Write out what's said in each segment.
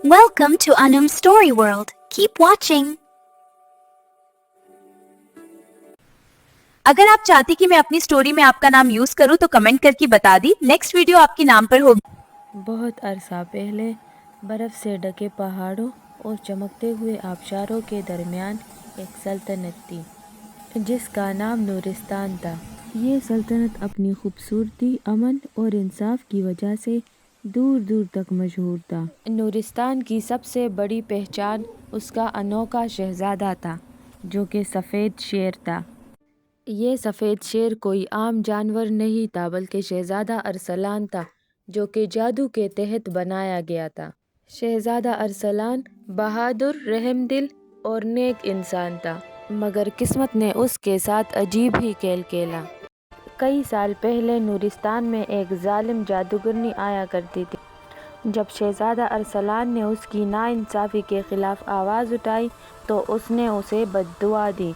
Welcome to Anum's Story World. Keep watching. अगर आप चाहती कि मैं अपनी स्टोरी में आपका नाम यूज करूं तो कमेंट करके बता दी, नेक्स्ट वीडियो आपके नाम पर होगी। बहुत अरसा पहले बर्फ़ से ढके पहाड़ों और चमकते हुए आबशारों के दरमियान एक सल्तनत थी जिसका नाम नूरिस्तान था। ये सल्तनत अपनी खूबसूरती, अमन और इंसाफ की वजह से दूर दूर तक मशहूर था। नूरिस्तान की सबसे बड़ी पहचान उसका अनोखा शहज़ादा था जो कि सफ़ेद शेर था। ये सफ़ेद शेर कोई आम जानवर नहीं था बल्कि शहज़ादा अरसलान था जो कि जादू के तहत बनाया गया था। शहज़ादा अरसलान बहादुर, रहमदिल और नेक इंसान था, मगर किस्मत ने उसके साथ अजीब ही खेल खेला। कई साल पहले नूरिस्तान में एक जालिम जादूगरनी आया करती थी। जब शहज़ादा अरसलान ने उसकी नाइंसाफ़ी के ख़िलाफ़ आवाज़ उठाई तो उसने उसे बद्दुआ दी,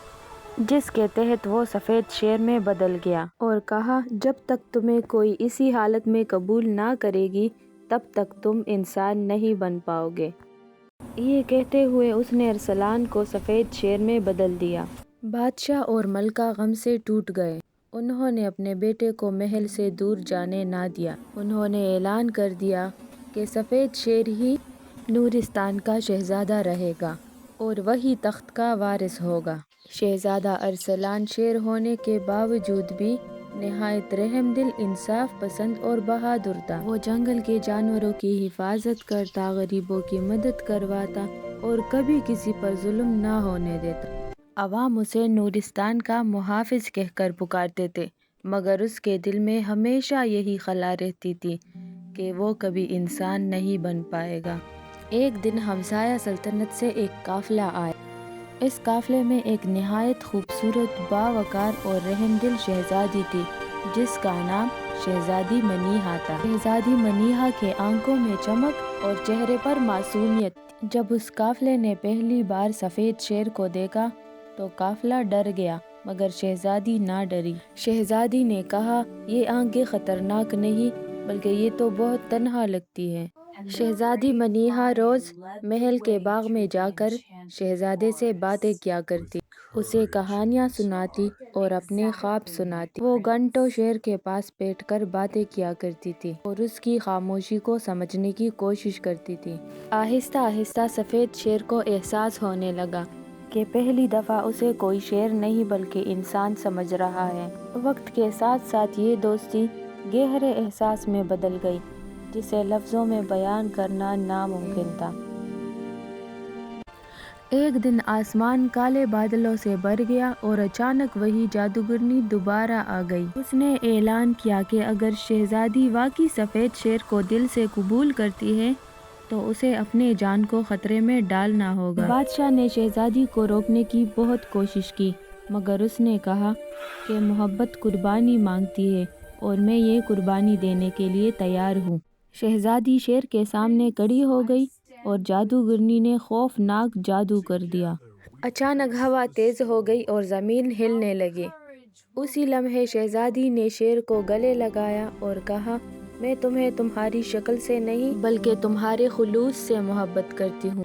जिसके तहत वो सफ़ेद शेर में बदल गया और कहा, जब तक तुम्हें कोई इसी हालत में कबूल ना करेगी तब तक तुम इंसान नहीं बन पाओगे। ये कहते हुए उसने अरसलान को सफ़ेद शेर में बदल दिया। बादशाह और मलका गम से टूट गए। उन्होंने अपने बेटे को महल से दूर जाने ना दिया। उन्होंने ऐलान कर दिया कि सफ़ेद शेर ही नूरिस्तान का शहज़ादा रहेगा और वही तख्त का वारिस होगा। शहज़ादा अरसलान शेर होने के बावजूद भी नहायत रहमदिल, इंसाफ पसंद और बहादुर था। वो जंगल के जानवरों की हिफाजत करता, गरीबों की मदद करवाता और कभी किसी पर जुल्म ना होने देता। अवाम उसे नूरिस्तान का मुहाफिज कहकर पुकारते थे, मगर उसके दिल में हमेशा यही खला रहती थी कि वो कभी इंसान नहीं बन पाएगा। एक दिन हमसाया सल्तनत से एक काफ़िला आया। इस काफ़िले में एक नहायत खूबसूरत, बावकार और रहमदिल शहज़ादी थी जिसका नाम शहज़ादी मनीहा था। शहज़ादी मनीहा के आंखों में चमक और चेहरे पर मासूमियत। जब उस काफ़िले ने पहली बार सफ़ेद शेर को देखा तो काफ़िला डर गया, मगर शहज़ादी ना डरी। शहज़ादी ने कहा, ये आंखें ख़तरनाक नहीं बल्कि ये तो बहुत तन्हा लगती है। शहज़ादी मनीहा रोज़ महल के बाग में जाकर शहज़ादे से बातें किया करती, उसे कहानियाँ सुनाती और अपने ख्वाब सुनाती। वो घंटों शेर के पास बैठकर बातें किया करती थी और उसकी खामोशी को समझने की कोशिश करती थी। आहिस्ता आहिस्ता सफ़ेद शेर को एहसास होने लगा कि पहली दफ़ा उसे कोई शेर नहीं बल्कि इंसान समझ रहा है। वक्त के साथ साथ ये दोस्ती गहरे एहसास में बदल गई जिसे लफ्ज़ों में बयान करना नामुमकिन था। एक दिन आसमान काले बादलों से भर गया और अचानक वही जादूगरनी दोबारा आ गई। उसने ऐलान किया कि अगर शहज़ादी वाकई सफ़ेद शेर को दिल से कबूल करती है तो उसे अपने जान को ख़तरे में डालना होगा। बादशाह ने शहज़ादी को रोकने की बहुत कोशिश की, मगर उसने कहा कि मोहब्बत कुर्बानी मांगती है और मैं ये कुर्बानी देने के लिए तैयार हूँ। शहज़ादी शेर के सामने खड़ी हो गई और जादूगरनी ने खौफनाक जादू कर दिया। अचानक हवा तेज़ हो गई और ज़मीन हिलने लगी। उसी लम्हे शहज़ादी ने शेर को गले लगाया और कहा, मैं तुम्हें तुम्हारी शक्ल से नहीं बल्कि तुम्हारे खुलूस से मोहब्बत करती हूँ।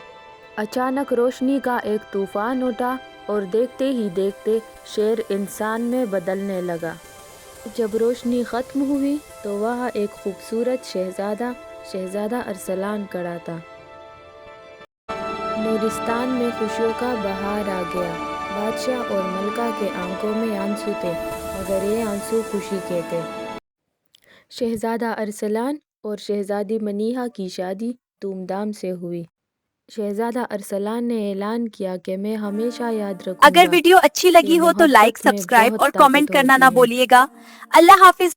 अचानक रोशनी का एक तूफ़ान उठा और देखते ही देखते शेर इंसान में बदलने लगा। जब रोशनी ख़त्म हुई तो वहाँ एक खूबसूरत शहज़ादा अरसलान खड़ा था। नूरिस्तान में खुशियों का बहार आ गया। बादशाह और मलका के आंखों में आंसू थे, मगर ये आंसू खुशी के थे। शहज़ादा अरसलान और शहज़ादी मनीहा की शादी धूमधाम से हुई। शहज़ादा अरसलान ने ऐलान किया कि मैं हमेशा याद रखूंगा। अगर वीडियो अच्छी लगी हो तो लाइक, मोहब्बत में सब्सक्राइब बहुत और ताकत कमेंट करना होती ना है। भूलिएगा। अल्लाह हाफिज।